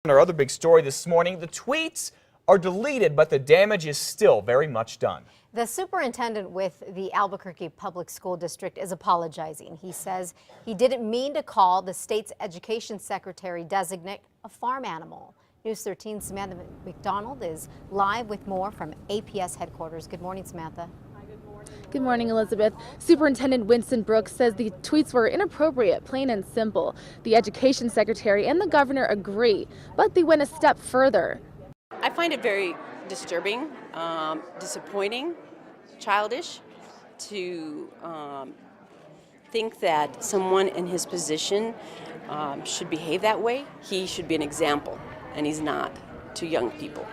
Our other big story this morning, the tweets are deleted, but the damage is still very much done. The superintendent with the Albuquerque Public School District is apologizing. He says he didn't mean to call the state's education secretary designate a farm animal. News 13's Samantha McDonald is live with more from APS headquarters. Good morning, Samantha. Good morning, Elizabeth. Superintendent Winston Brooks says the tweets were inappropriate, plain and simple. The education secretary and the governor agree, but they went a step further. I find it very disturbing, disappointing, childish to think that someone in his position should behave that way. He should be an example, and he's not to young people.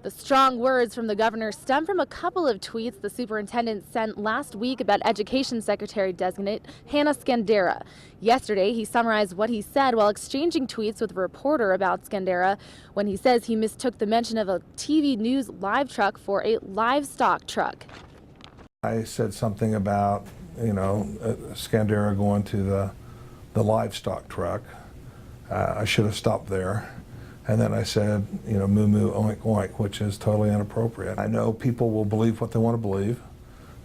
The strong words from the governor stem from a couple of tweets the superintendent sent last week about Education Secretary designate Hannah Skandera. Yesterday, he summarized what he said while exchanging tweets with a reporter about Skandera when he says he mistook the mention of a TV news live truck for a livestock truck. I said something about, Skandera going to the livestock truck. I should have stopped there. And then I said, moo moo oink oink, which is totally inappropriate. I know people will believe what they want to believe.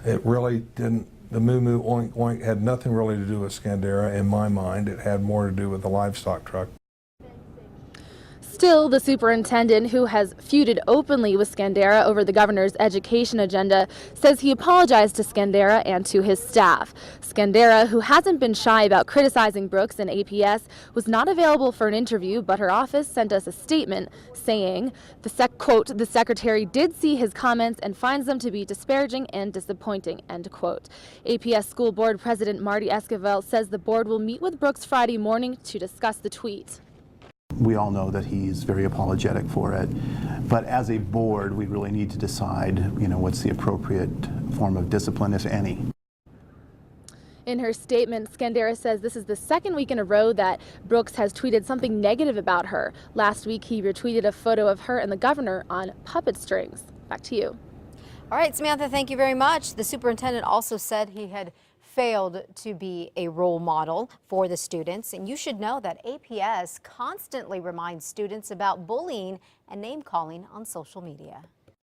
It really didn't, the moo moo oink oink had nothing really to do with Skandera in my mind. It had more to do with the livestock truck. Still, the superintendent, who has feuded openly with Skandera over the governor's education agenda, says he apologized to Skandera and to his staff. Skandera, who hasn't been shy about criticizing Brooks and APS, was not available for an interview, but her office sent us a statement saying, quote, the secretary did see his comments and finds them to be disparaging and disappointing, end quote. APS School Board President Marty Esquivel says the board will meet with Brooks Friday morning to discuss the tweet. We all know that he's very apologetic for it, but as a board, we really need to decide, what's the appropriate form of discipline, if any. In her statement, Skandera says this is the second week in a row that Brooks has tweeted something negative about her. Last week, he retweeted a photo of her and the governor on puppet strings. Back to you. All right, Samantha, thank you very much. The superintendent also said he had failed to be a role model for the students. And you should know that APS constantly reminds students about bullying and name calling on social media.